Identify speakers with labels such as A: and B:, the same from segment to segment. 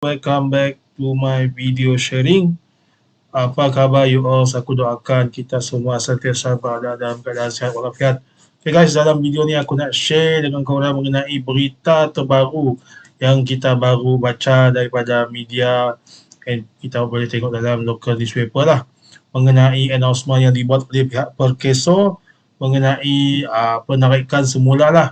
A: welcome back to my video sharing. Apa khabar you all? Aku doakan kita semua sentiasa berada dalam keadaan sihat walafiat. Okay guys, dalam video ni aku nak share dengan korang mengenai berita terbaru yang kita baru baca daripada media and kita boleh tengok dalam local newspaper lah, mengenai announcement yang dibuat oleh pihak Perkeso mengenai penarikan semula lah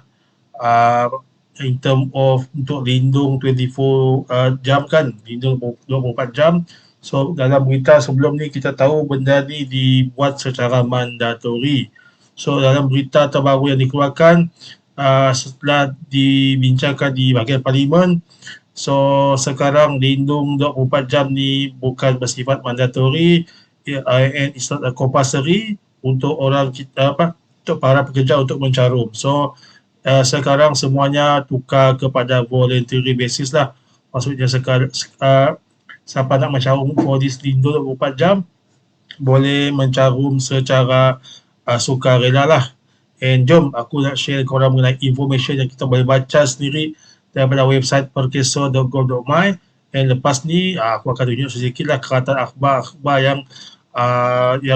A: in term of untuk lindung 24 jam kan, lindung 24 jam. So dalam berita sebelum ni kita tahu benda ni dibuat secara mandatori. So dalam berita terbaru yang dikeluarkan setelah dibincangkan di bahagian parlimen, so sekarang lindung 24 jam ni bukan bersifat mandatori and it's not a compulsory untuk orang kita untuk para pekerja untuk mencarum. So sekarang semuanya tukar kepada voluntary basis lah. Maksudnya sekarang siapa nak mencarum for this lindung 24 jam boleh mencarum secara sukarela lah. And jom aku nak share korang mengenai information yang kita boleh baca sendiri daripada website perkeso.gov.my. And lepas ni aku akan tunjuk sedikit lah keratan akhbar-akhbar yang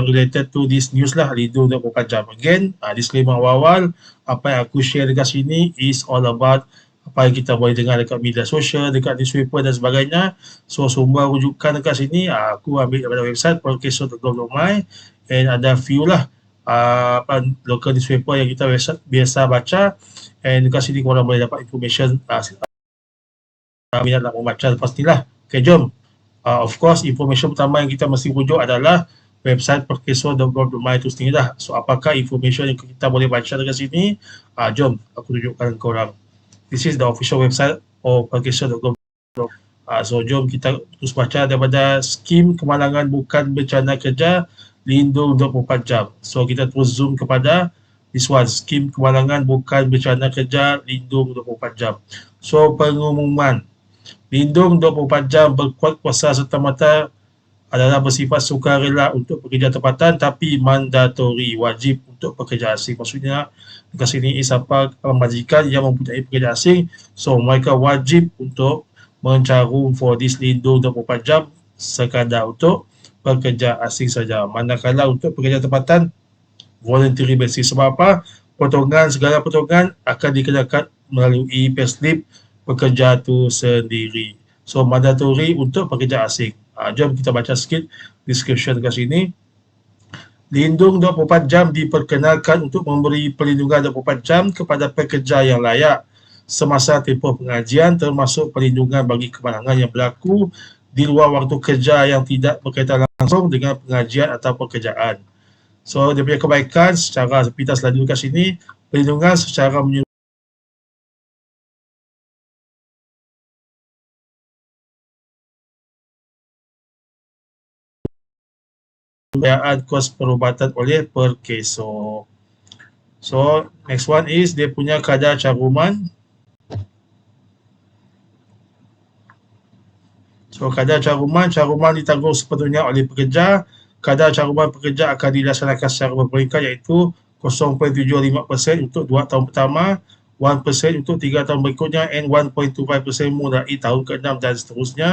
A: related to this news lah, lindung 24 jam. Again, disclaimer awal-awal, apa yang aku share dekat sini is all about apa yang kita boleh dengar dekat media sosial, dekat newspaper dan sebagainya. So sumber rujukan dekat sini aku ambil daripada website perkeso.gov.my and ada few lah local newspaper yang kita biasa baca, and dekat sini korang boleh dapat information minat nak membaca lepas ni lah. Okay, jom. Of course, information pertama yang kita mesti rujuk adalah website perkeso.gov.my itu sendiri lah. So, apakah information yang kita boleh baca dekat sini? Jom, aku tunjukkan korang. This is the official website of perkeso.gov.my. So, jom kita terus baca daripada skim kemalangan bukan bencana kerja lindung 24 jam. So, kita terus zoom kepada this one, skim kemalangan bukan bencana kerja lindung 24 jam. So, pengumuman lindung 24 jam berkuat kuasa serta-merta adalah bersifat sukarela untuk pekerja tempatan tapi mandatori, wajib untuk pekerja asing. Maksudnya dekat sini siapa majikan yang mempunyai pekerja asing, so mereka wajib untuk mencarum for this lindung 24 jam sekadar untuk pekerja asing saja. Manakala untuk pekerja tempatan voluntary basis. Sebab apa? Segala potongan akan dikenakan melalui payslip pekerja tu sendiri. So mandatory untuk pekerja asing. Jom kita baca sikit description dekat sini. Lindung 24 jam diperkenalkan untuk memberi perlindungan 24 jam kepada pekerja yang layak semasa tempoh pengajian, termasuk perlindungan bagi kemalangan yang berlaku di luar waktu kerja yang tidak berkaitan langsung dengan pengajian atau pekerjaan. So dia punya kebaikan secara kita selalu dekat sini, perlindungan secara pembiayaan kos perubatan oleh Perkeso. So next one is dia punya kadar caruman. So kadar caruman ditanggung sepenuhnya oleh pekerja. Kadar caruman pekerja akan dilaksanakan secara berperingkat, iaitu 0.75% untuk 2 tahun pertama, 1% untuk 3 tahun berikutnya, and 1.25% mulai tahun ke-6 dan seterusnya.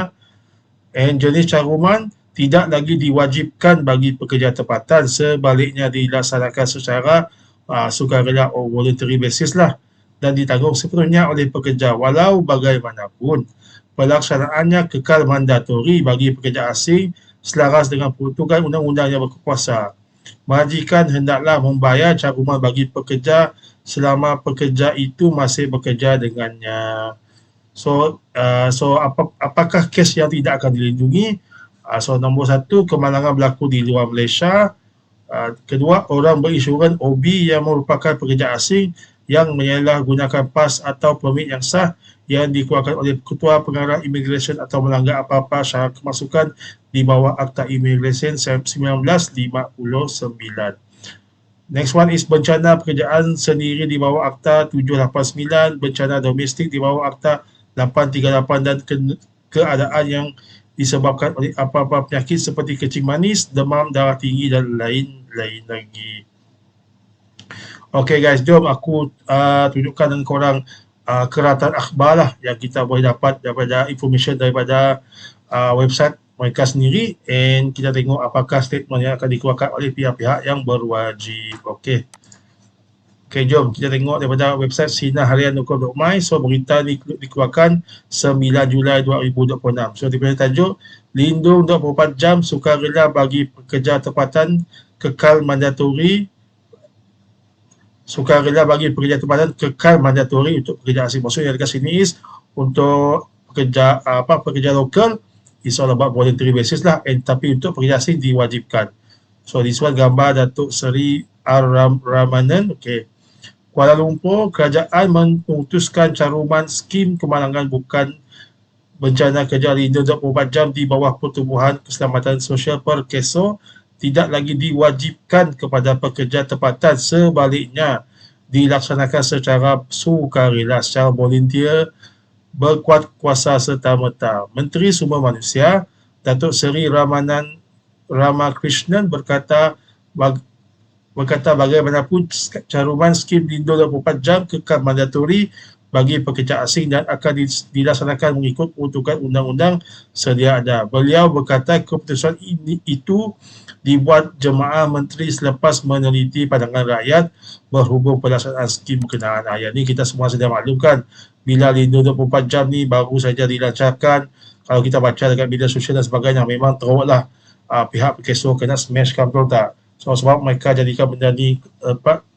A: And jenis caruman tidak lagi diwajibkan bagi pekerja tempatan, sebaliknya dilaksanakan secara sukarela or voluntary basis lah, dan ditanggung sepenuhnya oleh pekerja. Walau bagaimanapun, pelaksanaannya kekal mandatori bagi pekerja asing selaras dengan peruntukan undang-undang yang berkuasa. Majikan hendaklah membayar caruman bagi pekerja selama pekerja itu masih bekerja dengannya. So apakah kes yang tidak akan dilindungi? So nombor 1, kemalangan berlaku di luar Malaysia. Kedua, orang berinsurans OB yang merupakan pekerja asing yang menyalahgunakan pas atau permit yang sah yang dikeluarkan oleh Ketua Pengarah Immigration atau melanggar apa-apa syarat kemasukan di bawah Akta Immigration 1959. Next one is bencana pekerjaan sendiri di bawah Akta 789, bencana domestik di bawah Akta 838 dan keadaan yang disebabkan oleh apa-apa penyakit seperti kencing manis, demam, darah tinggi dan lain-lain lagi. Okay guys, jom aku tunjukkan dengan korang keratan akhbar lah yang kita boleh dapat daripada information daripada website mereka sendiri, and kita tengok apakah statement yang akan dikeluarkan oleh pihak-pihak yang berwajib. Okey. Okey, jom kita tengok daripada website sinarharian.com.my. So, berita ni dikeluarkan 9 Julai 2026. So, daripada tajuk, lindung 24 jam sukarela bagi pekerja tempatan kekal mandatori. Sukarela bagi pekerja tempatan kekal mandatori untuk pekerja asing. Maksudnya dekat sini is untuk pekerja lokal, is all about voluntary basis lah, tapi untuk pekerja asing diwajibkan. So, this one gambar Datuk Seri R. Ramanan. Okey. Kuala Lumpur, kerajaan memutuskan caruman skim kemalangan bukan bencana kerja lindung 24 jam di bawah Pertubuhan Keselamatan Sosial Perkeso tidak lagi diwajibkan kepada pekerja tempatan, sebaliknya dilaksanakan secara sukarela, secara volunteer, berkuat kuasa serta-merta. Menteri Sumber Manusia Datuk Seri Ramakrishnan berkata bagaimanapun caruman skim lindung 24 jam kekal mandatori bagi pekerja asing dan akan dilaksanakan mengikut peruntukan undang-undang sedia ada. Beliau berkata keputusan itu dibuat jemaah menteri selepas meneliti pandangan rakyat berhubung pelaksanaan skim berkenaan. Yang ini kita semua sedia maklumkan, bila lindung 24 jam ni baru saja dilancarkan. Kalau kita baca dekat media sosial dan sebagainya, memang teruklah pihak Perkeso kena smashkan, betul tak? So, sebab mereka jadikan benda ni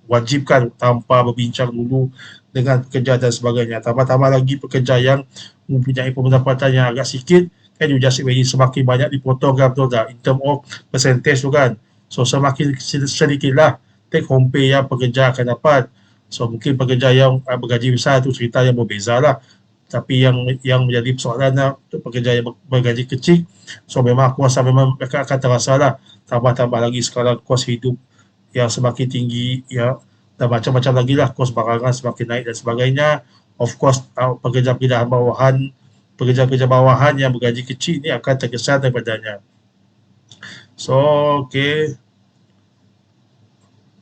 A: wajibkan tanpa berbincang dulu dengan pekerja dan sebagainya. Tambah-tambah lagi pekerja yang mempunyai pendapatan yang agak sikit, kan you just semakin banyak dipotong, kan, betul tak? In term of percentage tu kan. So, semakin sedikitlah take home pay yang pekerja akan dapat. So, mungkin pekerja yang bergaji besar tu cerita yang berbeza lah. Tapi yang menjadi persoalan untuk pekerja yang bergaji kecil, so memang kuasa memang mereka akan terasa lah. Tambah-tambah lagi sekarang kos hidup yang semakin tinggi, ya, dan macam-macam lagi lah, kos barangan semakin naik dan sebagainya. Of course, pekerja-pekerja bawahan yang bergaji kecil ni akan terkesan daripadanya. So, okay.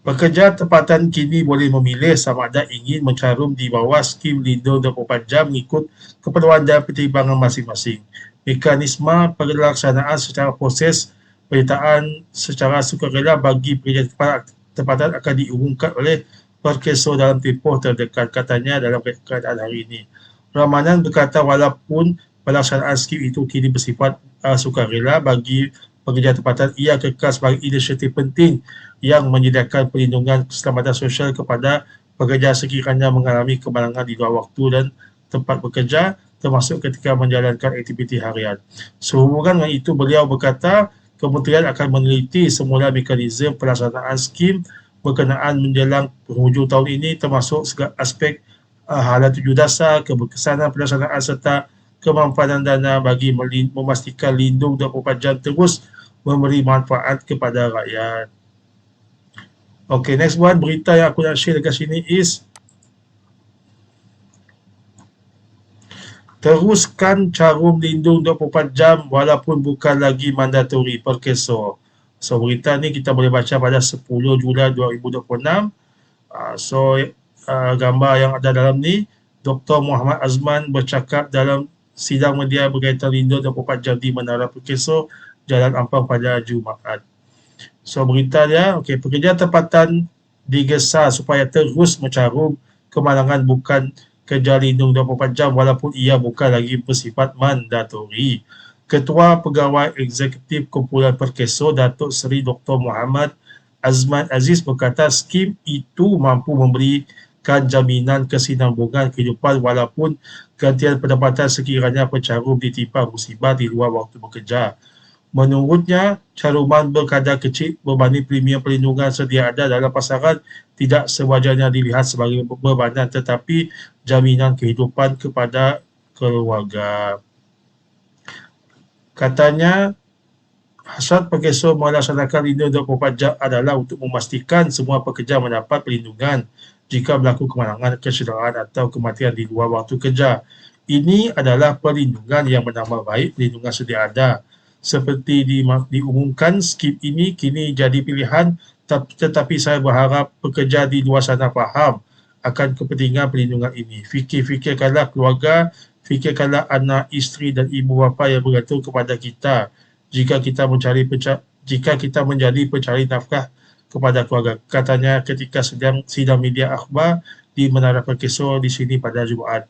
A: Pekerja tempatan kini boleh memilih sama ada ingin mencarum di bawah skim lindung 24 jam mengikut keperluan dan pertimbangan masing-masing. Mekanisme pelaksanaan secara proses penyertaan secara sukarela bagi pekerja tempatan akan diumumkan oleh Perkeso dalam tempoh terdekat, katanya dalam keadaan hari ini. Ramanan berkata walaupun pelaksanaan skim itu kini bersifat sukarela bagi pekerja tempatan, ia kekal sebagai inisiatif penting yang menyediakan perlindungan keselamatan sosial kepada pekerja sekiranya mengalami kemalangan di luar waktu dan tempat bekerja, termasuk ketika menjalankan aktiviti harian. Sehubungan dengan itu, beliau berkata kementerian akan meneliti semula mekanisme pelaksanaan skim berkenaan menjelang penghujung tahun ini, termasuk segala aspek halat tuju dasar, keberkesanan pelaksanaan serta kemampanan dana bagi memastikan lindung 24 jam terus memberi manfaat kepada rakyat. Okay, next one, berita yang aku nak share dekat sini is teruskan carum lindung 24 jam walaupun bukan lagi mandatori, Perkeso. So, berita ni kita boleh baca pada 10 Julai 2026. Gambar yang ada dalam ni, Dr. Muhammad Azman bercakap dalam sidang media berkaitan lindung 24 jam di Menara Perkeso, Jalan Ampang pada Jumaat. So, berita dia, okay, pekerja tempatan digesa supaya terus mencarum kemalangan bukan kerja lindung 24 jam walaupun ia bukan lagi bersifat mandatori. Ketua Pegawai Eksekutif Kumpulan Perkeso, Datuk Seri Dr. Muhammad Azman Aziz berkata skim itu mampu memberikan jaminan kesinambungan kehidupan walaupun gantian pendapatan sekiranya pencarum ditimpa musibah di luar waktu bekerja. Menurutnya, caruman berkadar kecil berbanding premium perlindungan sedia ada dalam pasaran tidak sewajarnya dilihat sebagai bebanan tetapi jaminan kehidupan kepada keluarga. Katanya, hasrat Perkeso melaksanakan lindung 24 jam adalah untuk memastikan semua pekerja mendapat perlindungan jika berlaku kemalangan, kecederaan atau kematian di luar waktu kerja. Ini adalah perlindungan yang menambah baik perlindungan sedia ada. Seperti diumumkan, skim ini kini jadi pilihan, tetapi saya berharap pekerja di luar sana faham akan kepentingan perlindungan ini. Fikirkanlah keluarga, fikirkanlah anak, isteri dan ibu bapa yang bergantung kepada kita jika kita menjadi pencari nafkah kepada keluarga. Katanya ketika sedang sidang media akhbar di Menara Perkeso di sini pada Jumaat.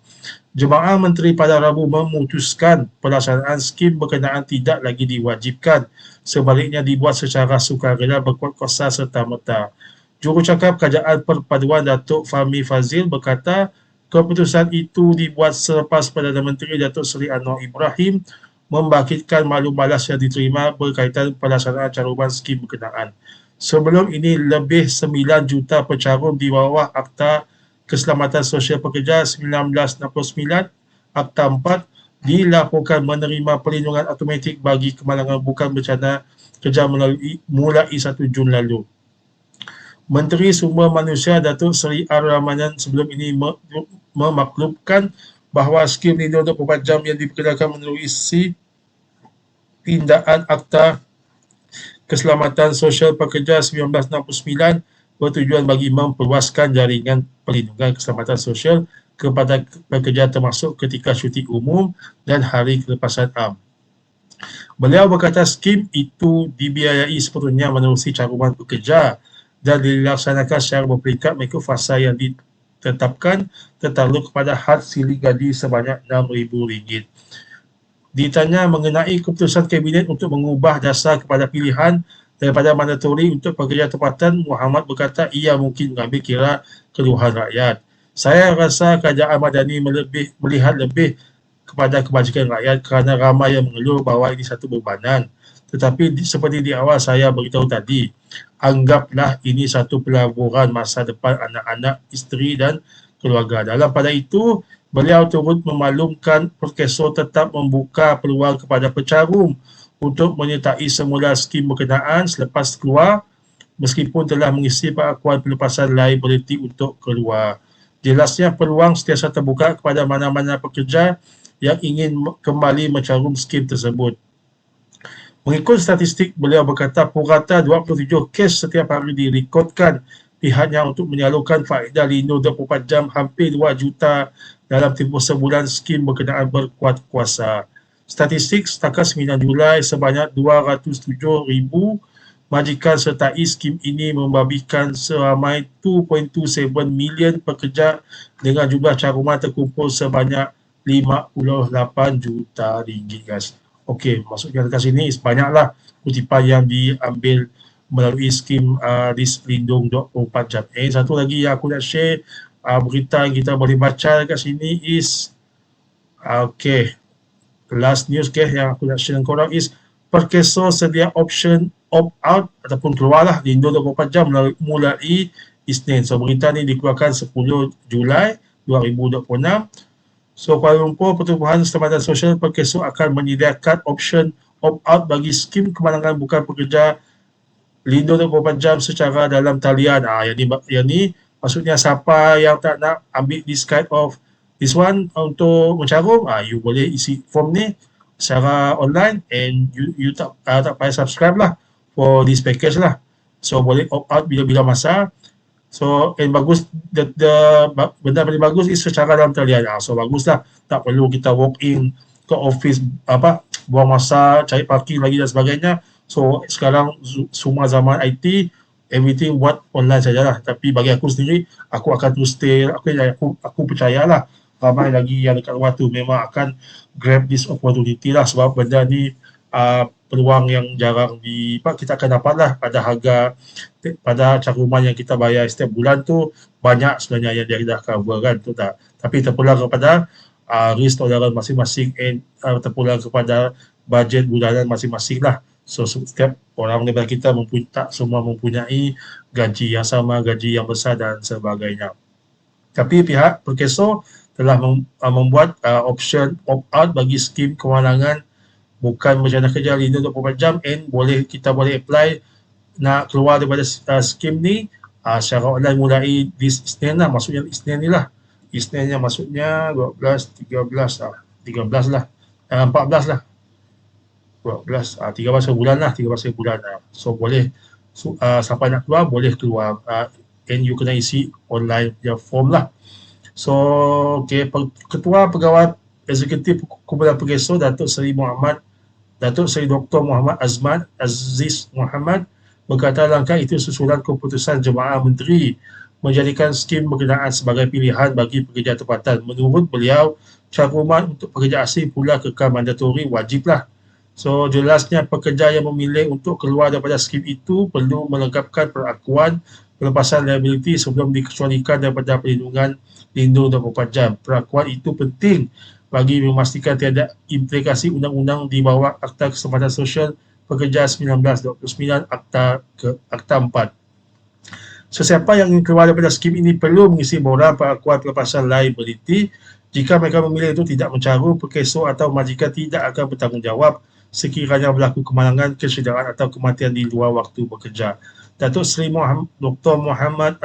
A: Jemaah Menteri pada Rabu memutuskan pelaksanaan skim berkenaan tidak lagi diwajibkan, sebaliknya dibuat secara sukarela berkuat kuasa serta-merta. Jurucakap Kerajaan Perpaduan Datuk Fahmi Fazil berkata, keputusan itu dibuat selepas Perdana Menteri Datuk Seri Anwar Ibrahim membangkitkan maklum balas yang diterima berkaitan pelaksanaan caruman skim berkenaan. Sebelum ini, lebih 9 juta pecarum di bawah Akta Keselamatan Sosial Pekerja 1969, Akta 4, dilaporkan menerima perlindungan automatik bagi kemalangan bukan bencana kerja mulai 1 Jun lalu. Menteri Sumber Manusia Datuk Seri Ar-Rahmanan sebelum ini memaklumkan bahawa skim lindung 24 jam yang diperkenalkan menerusi pindaan Akta Keselamatan Sosial Pekerja 1969 bertujuan bagi memperluaskan jaringan perlindungan keselamatan sosial kepada pekerja termasuk ketika cuti umum dan hari kelepasan am. Beliau berkata skim itu dibiayai sepenuhnya menerusi caruman pekerja dan dilaksanakan secara berperingkat mengikut fasa yang ditetapkan tertakluk kepada had siling gaji sebanyak RM6,000. Ditanya mengenai keputusan Kabinet untuk mengubah dasar kepada pilihan daripada mandatori untuk pekerja tempatan, Muhammad berkata ia mungkin mengambil kira keluhan rakyat. Saya rasa kerajaan madani melihat lebih kepada kebajikan rakyat kerana ramai yang mengeluh bahawa ini satu bebanan. Tetapi seperti di awal saya beritahu tadi, anggaplah ini satu pelaburan masa depan anak-anak, isteri dan keluarga. Dalam pada itu, beliau turut memaklumkan Perkeso tetap membuka peluang kepada pecarum untuk menyertai semula skim berkenaan selepas keluar, meskipun telah mengisi pengakuan pelepasan liability untuk keluar. Jelasnya peluang sentiasa terbuka kepada mana-mana pekerja yang ingin kembali mencarum skim tersebut. Mengikut statistik, beliau berkata purata 27 kes setiap hari direkodkan pihaknya untuk menyalurkan faedah lindung 24 jam hampir 2 juta dalam tempoh sebulan skim berkenaan berkuat kuasa. Statistik setakat 9 Julai sebanyak 207,000 majikan sertai skim ini membabikan seramai 2.27 million pekerja dengan jumlah caruman terkumpul sebanyak 58 juta ringgit, guys. Okey, maksudnya dekat sini banyaklah kutipan yang diambil melalui skim lindung 24 jam. Satu lagi yang aku nak share berita yang kita boleh baca dekat sini is last news yang aku nak share dengan korang is Perkeso sedia option opt-out ataupun keluarlah lindung 24 jam mulai Isnin. So berita ni dikeluarkan 10 Julai 2026. So Kuala Lumpur Pertubuhan Keselamatan Sosial Perkeso akan menyediakan option opt-out bagi skim kemalangan bukan pekerja lindung 24 jam secara dalam talian. Yang ni maksudnya siapa yang tak nak ambil this kind of this one untuk mencarum, you boleh isi form ni secara online and you tak payah subscribe lah for this package lah. So boleh opt-out bila-bila masa. So, bagus, benda paling bagus is secara dalam talian. So, baguslah. Tak perlu kita walk in ke office, buang masa, cari parking lagi dan sebagainya. So, sekarang semua zaman IT, everything buat online sajalah. Tapi bagi aku sendiri, aku akan terus stay. Aku percayalah ramai lagi yang dekat luar tu memang akan grab this opportunity lah. Sebab benda ni peluang yang jarang kita akan dapatlah pada cakuman yang kita bayar setiap bulan tu banyak sebenarnya yang dia dah cover kan, tu tak. Tapi terpulang kepada risk tolerance masing-masing and terpulang kepada bajet bulanan masing-masing lah. So setiap orang daripada kita tak semua mempunyai gaji yang sama, gaji yang besar dan sebagainya. Tapi pihak Perkeso telah membuat option opt-out bagi skim kemalangan bukan bencana kerja lindung 24 jam and kita boleh apply nak keluar daripada skim ni secara online mulai this Isnin lah. Maksudnya Isnin ni lah. Isninnya maksudnya 12, 13 lah. 14 lah. 12, 13 sebulan lah. 13 sebulan. So boleh, siapa nak keluar, boleh keluar and you kena isi online punya form lah. So, okay, Ketua Pegawai Eksekutif Kumpulan Pegeso Datuk Seri Dr. Muhammad Azman Aziz Muhammad berkata langkah itu susulan keputusan Jemaah Menteri menjadikan skim berkenaan sebagai pilihan bagi pekerja tempatan. Menurut beliau, cakuman untuk pekerja asing pula kekal mandatori wajiblah. So, jelasnya pekerja yang memilih untuk keluar daripada skim itu perlu melengkapkan perakuan pelepasan liability sebelum dikecualikan daripada perlindungan lindung 24 jam. Perakuan itu penting bagi memastikan tiada implikasi undang-undang di bawah Akta Kesempatan Sosial Pekerja 1929 Akta 4. Sesiapa yang ingin keluar daripada skim ini perlu mengisi borang perakuan pelepasan liability. Jika mereka memilih itu tidak mencarum, Pegeso atau majikan tidak akan bertanggungjawab sekiranya berlaku kemalangan, kecederaan atau kematian di luar waktu bekerja. Datuk Seri Dr. Muhammad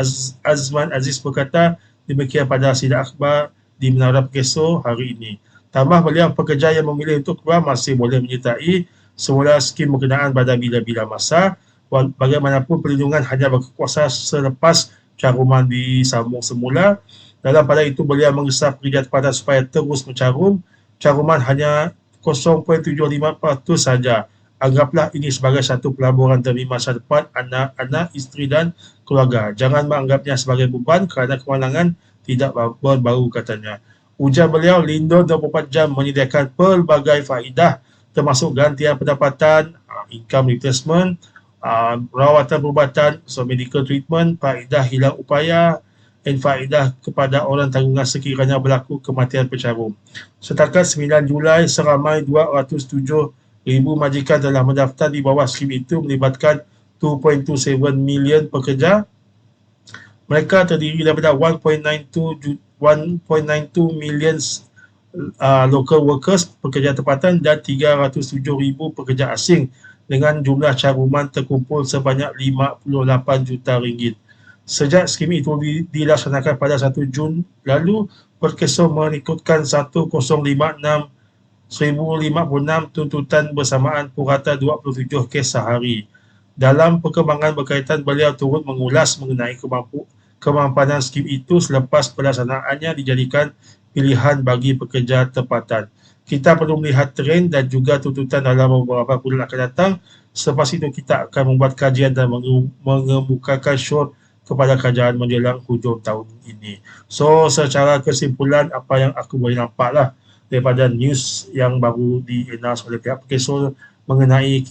A: Azman Aziz berkata demikian pada sidang akhbar di Menara Pegeso hari ini. Tambah beliau, pekerja yang memilih untuk keluar masih boleh menyertai semula skim berkenaan pada bila-bila masa. Bagaimanapun perlindungan hanya berkuasa selepas caruman disambung semula. Dalam pada itu beliau mengesah pekerja tempatan supaya terus mencarum. Caruman hanya 0.75% saja. Anggaplah ini sebagai satu pelaburan demi masa depan anak-anak, isteri dan keluarga. Jangan menganggapnya sebagai beban kerana kemalangan tidak berbau, katanya. Ujar beliau, lindung 24 jam menyediakan pelbagai faedah termasuk gantian pendapatan, income replacement, rawatan perubatan, so medical treatment, faedah hilang upaya dan faedah kepada orang tanggungan sekiranya berlaku kematian pencarum. Setakat 9 Julai, seramai 207,000 majikan telah mendaftar di bawah skim itu melibatkan 2.27 million pekerja. Mereka terdiri daripada 1.92 million local workers, pekerja tempatan dan 307,000 pekerja asing dengan jumlah caruman terkumpul sebanyak 58 juta ringgit. Sejak skim itu dilaksanakan pada 1 Jun lalu, Pegeso merekodkan 1,056 tuntutan bersamaan purata 27 kes sehari. Dalam perkembangan berkaitan, beliau turut mengulas mengenai kemampanan skim itu selepas pelaksanaannya dijadikan pilihan bagi pekerja tempatan. Kita perlu melihat trend dan juga tuntutan dalam beberapa bulan akan datang. Selepas itu kita akan membuat kajian dan mengemukakan syur kepada kerajaan menjelang hujung tahun ini. So, secara kesimpulan, apa yang aku boleh nampak lah daripada news yang baru di-announce oleh pihak Pegeso mengenai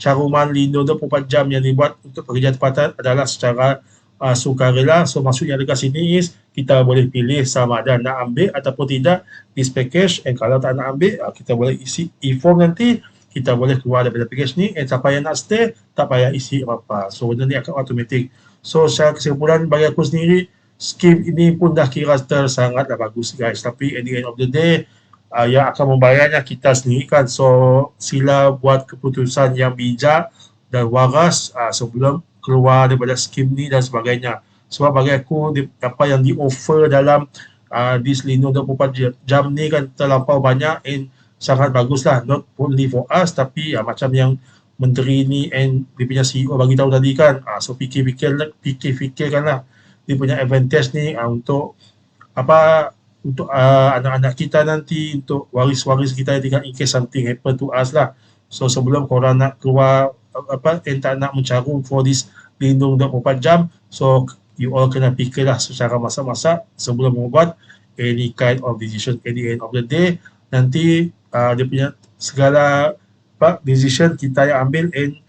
A: caruman lindung 24 jam yang dibuat untuk pekerja tempatan adalah secara sukarela. So, maksudnya dekat sini is kita boleh pilih sama ada nak ambil ataupun tidak this package, and kalau tak nak ambil, kita boleh isi e-form nanti, kita boleh keluar daripada package ni, and siapa yang nak stay tak payah isi apa-apa. So, benda ni akan automatic. So, secara kesimpulan bagi aku sendiri, skim ini pun dah kira sangatlah bagus, guys. Tapi at the end of the day, yang akan membayarnya kita sendiri kan. So, sila buat keputusan yang bijak dan waras sebelum keluar daripada skim ni dan sebagainya. Sebab bagi aku, apa yang di-offer dalam this lindung 24 jam ni kan terlampau banyak and sangat bagus lah. Not only for us, tapi macam yang menteri ni and dia punya CEO bagi tahu tadi kan. So, fikirkanlah dia punya advantage ni untuk anak-anak kita nanti, untuk waris-waris kita yang tinggal in case something happen to us lah. So, sebelum korang nak keluar tak nak mencarum for this lindung 24 jam, so you all kena fikirlah secara masak-masak sebelum membuat any kind of decision. At the end of the day, nanti dia punya segala decision kita yang ambil and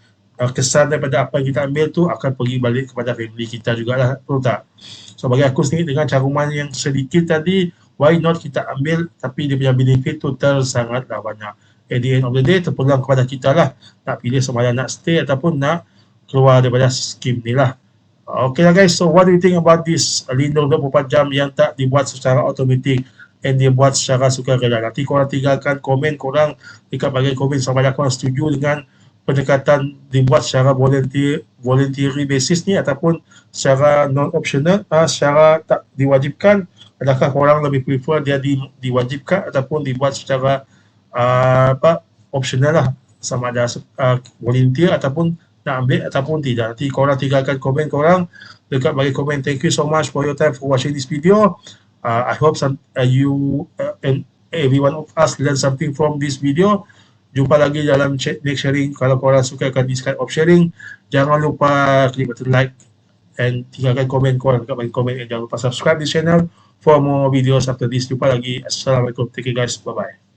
A: kesan daripada apa yang kita ambil tu akan pergi balik kepada family kita jugalah, betul tak? So, bagi aku sendiri dengan caruman yang sedikit tadi, why not kita ambil, tapi dia punya benefit tu sangatlah banyak. At the end of the day, terpulang kepada kita lah nak pilih sama ada nak stay ataupun nak keluar daripada skim ni lah. Okay lah guys, so what do you think about this lindung 24 jam yang tak dibuat secara automatik and dia buat secara sukarela? Nanti korang tinggalkan komen korang dekat bahagian komen sama ada korang setuju dengan pendekatan dibuat secara voluntary basis ni ataupun secara non-optional, secara tak diwajibkan. Adakah korang lebih prefer dia diwajibkan ataupun dibuat secara optional lah, sama ada volunteer ataupun nak ambil ataupun tidak. Nanti korang tinggalkan komen korang dekat bagi komen. Thank you so much for your time for watching this video. I hope you and every one of us learn something from this video. Jumpa lagi dalam next sharing. Kalau korang suka akan this kind of sharing, jangan lupa klik button like and tinggalkan komen korang dekat bagi komen, and jangan lupa subscribe this channel for more videos after this. Jumpa lagi. Assalamualaikum. Thank you guys. Bye bye.